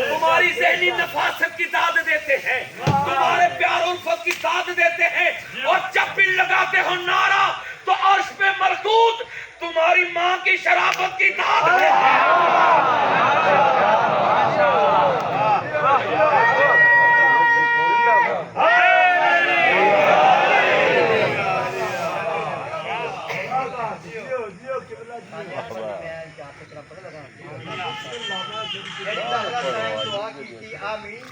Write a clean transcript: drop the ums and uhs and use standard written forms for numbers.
تمہاری ذہنی نفاست کی داد دیتے ہیں، تمہارے پیار الفت کی داد دیتے ہیں، اور جب بھی لگاتے ہو نعرہ تو عرش پہ مردود تمہاری ماں کی شرافت کی داد دیتے آمین